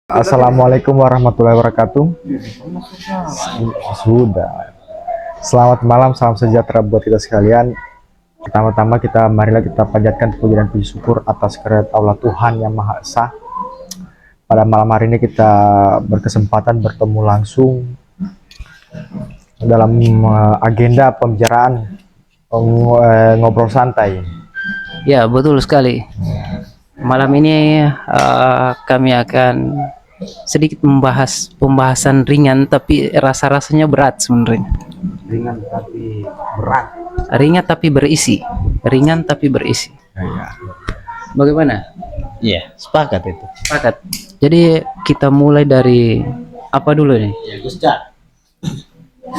Assalamualaikum warahmatullahi wabarakatuh. Sudah. Selamat malam, salam sejahtera buat kita sekalian. Pertama-tama marilah kita panjatkan puji dan puji syukur atas kehadirat Allah Tuhan yang Maha Esa. Pada malam hari ini kita berkesempatan bertemu langsung dalam agenda pembicaraan ngobrol santai. Ya, betul sekali. Malam ini kami akan sedikit membahas pembahasan ringan tapi rasa-rasanya berat sebenarnya. Ringan tapi berat. Ringan tapi berisi. Ringan tapi berisi. Ya. Bagaimana? Iya, sepakat itu. Sepakat. Jadi kita mulai dari apa dulu nih? Ya, Gusca.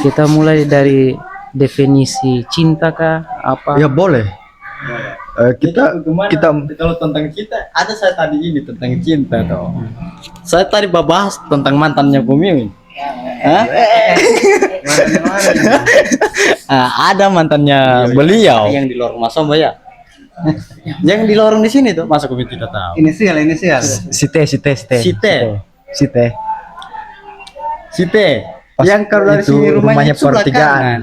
Kita mulai dari definisi cinta kah? Apa? Ya boleh. Kita Kalau tentang cinta, ada saya tadi ini tentang cinta toh. Saya tadi bahas tentang mantannya Bumi. Hah? Ada mantannya beliau yang di lorong Masomba ya. Yang di lorong di sini tuh, masa Bumi tidak tahu. Inisial. Site. Site. Yang kalau dari Itu sini rumahnya sebelah pertigaan. kanan.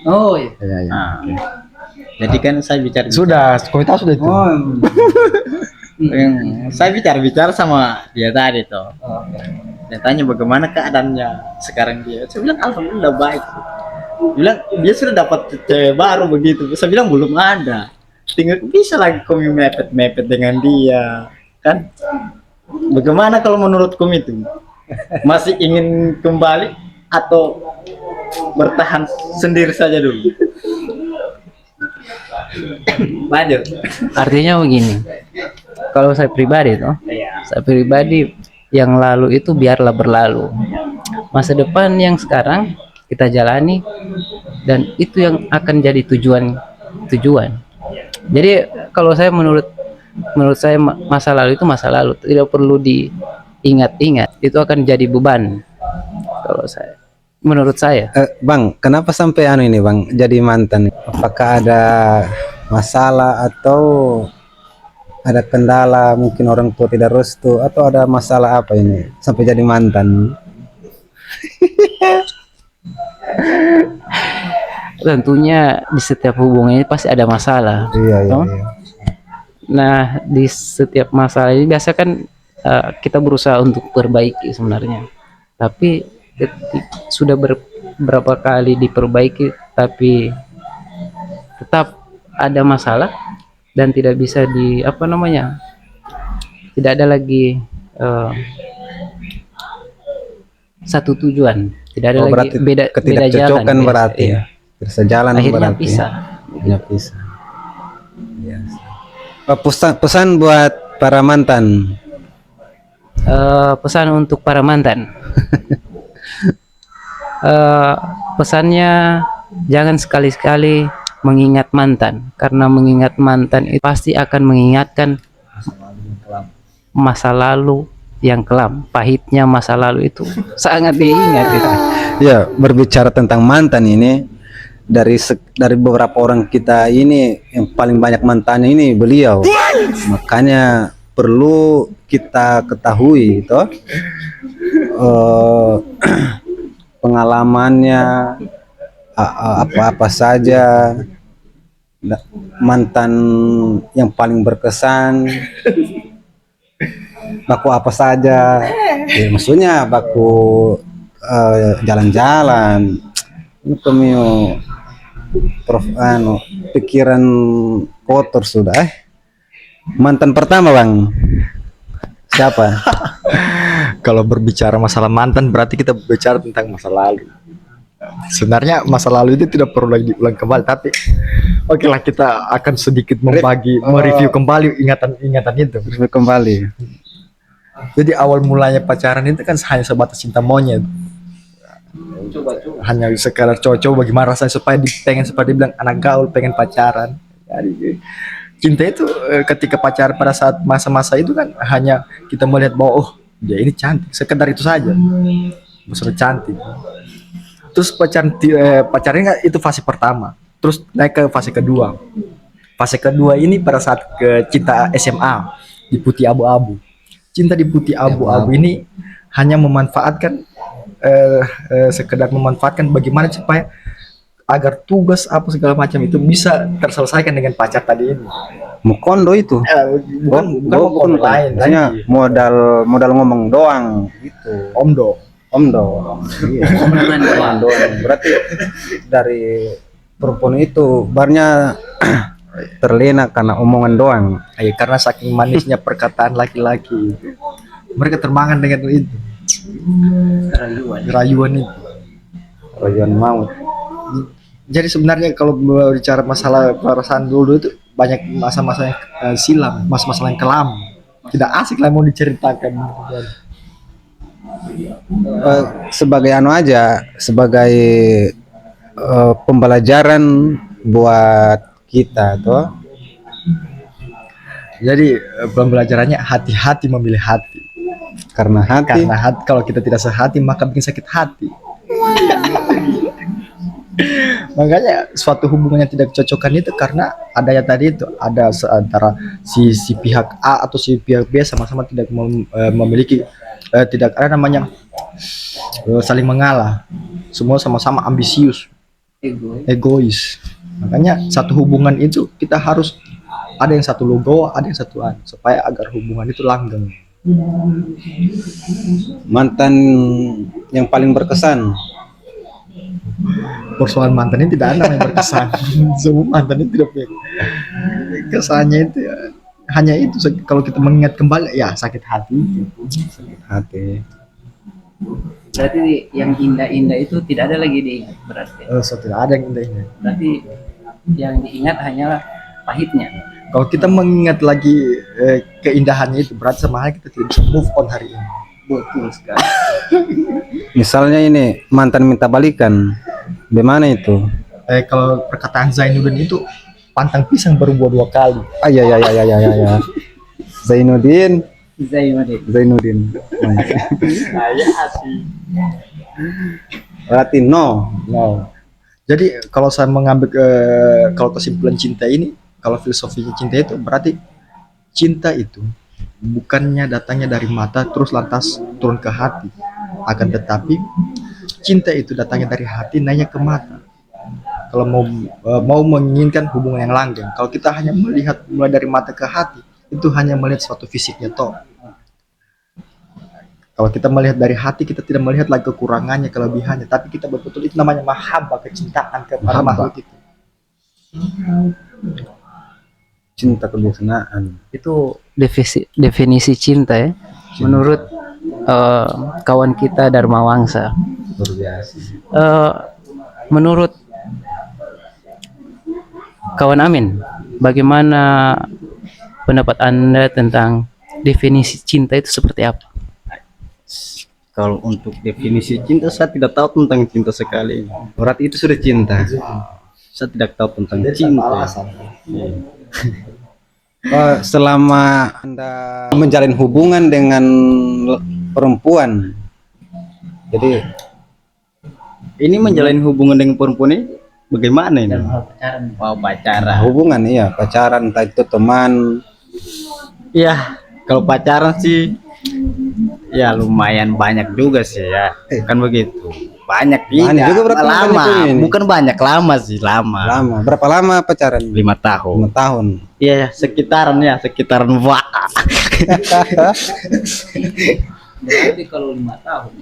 Oh, iya. Ya. Ah. Jadi kan saya bicara Sudah, kita sudah itu. saya bicara sama dia tadi tuh. Dia tanya bagaimana keadaannya sekarang dia. Saya bilang alhamdulillah baik. Dia bilang dia sudah dapat cewek baru begitu. Saya bilang belum ada. Tinggal bisa lagi kami mepet dengan dia, kan? Bagaimana kalau menurut kami itu? Masih ingin kembali atau bertahan sendiri saja dulu? Lanjut. Artinya begini. Kalau saya pribadi tuh, saya pribadi yang lalu itu biarlah berlalu. Masa depan yang sekarang kita jalani dan itu yang akan jadi tujuan. Jadi kalau saya menurut saya masa lalu itu masa lalu, tidak perlu diingat-ingat. Itu akan jadi beban kalau saya. Menurut saya. Bang, kenapa sampai ini Bang jadi mantan? Apakah ada masalah atau ada kendala, mungkin orang tua tidak restu, atau ada masalah apa ini sampai jadi mantan? Tentunya di setiap hubungan ini pasti ada masalah. Iya. Nah, di setiap masalah ini biasa kan kita berusaha untuk perbaiki sebenarnya. Tapi sudah beberapa kali diperbaiki tapi tetap ada masalah dan tidak bisa tidak ada lagi satu tujuan, tidak ada lagi beda jalan ketidakcocokan berarti. Iya. Bisa jalan Akhirnya berarti. pisah. Akhirnya pisah. Yes. Pesan buat para mantan. Pesan untuk para mantan. Pesannya jangan sekali-sekali mengingat mantan, karena mengingat mantan itu pasti akan mengingatkan masa lalu yang kelam. Pahitnya masa lalu itu sangat diingat itu. Ya, berbicara tentang mantan ini, dari beberapa orang kita ini yang paling banyak mantannya ini beliau. Makanya perlu kita ketahui toh pengalamannya apa saja, mantan yang paling berkesan, baku apa saja, ya, maksudnya baku jalan-jalan. Ini kami pikiran kotor sudah. Mantan pertama Bang siapa? Kalau berbicara masalah mantan berarti kita bicara tentang masa lalu. Sebenarnya masa lalu itu tidak perlu lagi diulang kembali, tapi oke lah, kita akan sedikit mereview kembali ingatan itu. Review kembali. Jadi awal mulanya pacaran itu kan hanya sebatas cinta monyet. Hanya sekadar cowok-cowok bagaimana rasanya supaya pengen seperti bilang anak gaul pengen pacaran. Jadi cinta itu ketika pacaran pada saat masa-masa itu kan hanya kita melihat bahwa oh dia ini cantik, sekedar itu saja. Sudah cantik. Terus pacarnya itu fase pertama. Terus naik ke fase kedua. Fase kedua ini pada saat ke cinta SMA di putih abu-abu. cinta di putih abu-abu ini hanya memanfaatkan sekedar memanfaatkan bagaimana supaya agar tugas apa segala macam itu bisa terselesaikan dengan pacar tadi ini. Mukondo itu. Bukan bukan lain Hanya lagi. modal ngomong doang gitu. Omdo. Omdo. Iya. Ngomong doang. Berarti dari perempuan itu barnya terlena karena omongan doang. Karena saking manisnya perkataan laki-laki, mereka termangan dengan itu. Rayuan itu. Rayuan maut. Jadi sebenarnya kalau bicara masalah perasaan dulu itu banyak masa-masa yang silam, masa-masa yang kelam. Tidak asik lah mau diceritakan. Sebagai anu aja, sebagai pembelajaran buat kita tuh. Jadi pembelajarannya hati-hati memilih hati. Karena hati Kalau kita tidak sehati maka bikin sakit hati. Makanya suatu hubungan yang tidak cocokkan itu karena adanya tadi itu ada antara si pihak A atau si pihak B sama-sama tidak memiliki tidak ada namanya saling mengalah, semua sama-sama ambisius, egois. Makanya satu hubungan itu kita harus ada yang satu logo, ada yang satu supaya agar hubungan itu langgeng. mantan yang paling berkesan. Persoalan mantan ini tidak ada yang berkesan. Semua mantan ini tidak punya kesannya itu ya, hanya itu kalau kita mengingat kembali ya sakit hati. Hati. Berarti yang indah-indah itu tidak ada lagi diingat berarti. So tidak ada yang indahnya. Berarti yang diingat hanyalah pahitnya. Kalau kita mengingat lagi keindahannya itu berarti sama halnya kita tidak bisa move on hari ini. Betul sekali. Misalnya ini mantan minta balikan, bagaimana itu? Kalau perkataan Zainuddin itu pantang pisang berbuah 2 kali. Ya. Zainuddin. Zainuddin. Berarti no. Jadi kalau saya mengambil kalau kesimpulan cinta ini, kalau filosofinya cinta itu berarti cinta itu bukannya datangnya dari mata terus lantas turun ke hati, akan tetapi cinta itu datangnya dari hati naiknya ke mata. Kalau mau menginginkan hubungan yang langgeng, kalau kita hanya melihat mulai dari mata ke hati, itu hanya melihat suatu fisiknya toh. Kalau kita melihat dari hati, kita tidak melihat lagi kekurangannya, kelebihannya, tapi kita betul-betul itu namanya mahabbah, kecintaan kepada makhluk itu. Cinta kebiasaan. Itu definisi cinta ya. Menurut kawan kita Dharma Wangsa. Luar biasa. Menurut kawan Amin, bagaimana pendapat Anda tentang definisi cinta itu seperti apa? Kalau untuk definisi cinta saya tidak tahu tentang cinta sekali. Berarti itu sudah cinta. Saya tidak tahu tentang cinta. Selama Anda menjalin hubungan dengan perempuan, jadi Ini menjalin hubungan dengan perempuan ini bagaimana ini? Wow, pacaran. hubungan iya pacaran, entah itu teman. Iya, kalau pacaran sih ya lumayan banyak juga sih ya. Kan begitu. Banyak Banyak juga berarti lama. banyak ini. Bukan banyak, lama sih, lama. Lama. Berapa lama pacaran? 5 tahun. 5 tahun. Iya, sekitaran wah. Berarti kalau 5 tahun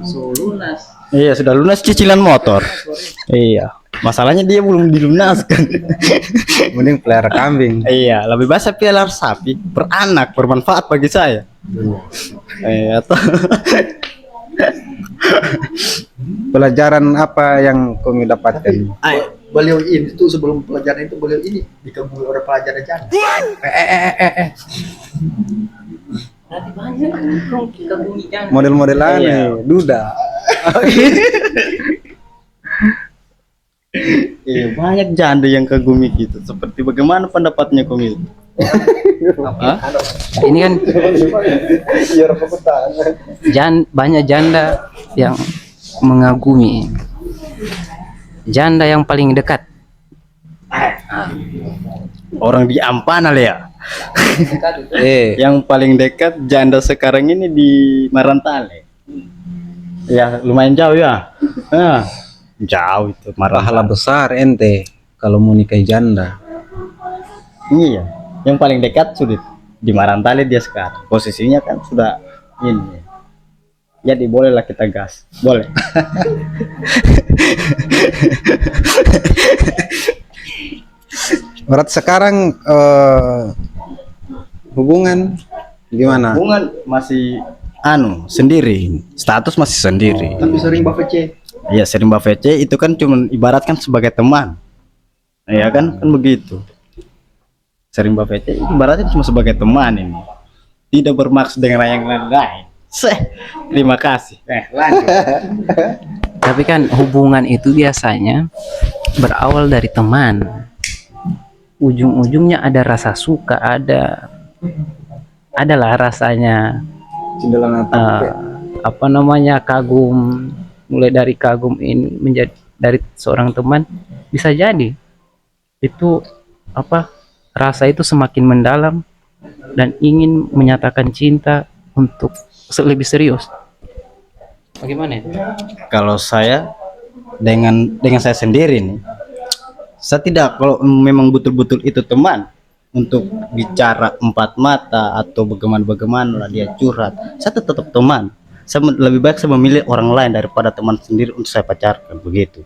so lunas. Iya, sudah lunas cicilan motor. Iya. Masalahnya dia belum dilunaskan. Mending pelihara kambing. Iya, lebih baik saya pelihara sapi, beranak, bermanfaat bagi saya. Iya, toh. Pelajaran apa yang kami dapatkan? Beliau ini tuh sebelum pelajaran itu beliau ini dikabuli oleh pelajaran jangan. Berarti banyak keunikan. Model-model Iya. aneh, duda. Iya, banyak janda yang kagumi gitu. Seperti bagaimana pendapatnya Komil? Hah? Ini kan banyak janda yang mengagumi. Janda yang paling dekat. Orang di Ampana ya. Yang paling dekat janda sekarang ini di Marantale. Ya lumayan jauh ya. Jauh itu Pahala Marantale. besar ente kalau mau nikahi janda. Iya, yang paling dekat sudah di Marantale dia sekarang. Posisinya kan sudah ini. Jadi bolehlah kita gas, boleh. Berat sekarang hubungan gimana? Hubungan masih sendiri, status masih sendiri. Tapi sering VC. Iya sering VC itu kan cuma ibaratkan sebagai teman, ya kan begitu. Sering VC ibaratnya cuma sebagai teman ini, tidak bermaksud dengan yang lain-lain. Terima kasih. Lanjut. Tapi kan hubungan itu biasanya berawal dari teman. Ujung-ujungnya ada rasa suka, adalah rasanya apa namanya kagum, mulai dari kagum ini menjadi dari seorang teman bisa jadi itu apa rasa itu semakin mendalam dan ingin menyatakan cinta untuk lebih serius. Bagaimana itu? Kalau saya dengan saya sendiri nih, saya tidak, kalau memang betul-betul itu teman untuk bicara empat mata atau bagaimana lah dia curhat, saya tetap teman. Saya lebih baik saya memilih orang lain daripada teman sendiri untuk saya pacaran begitu.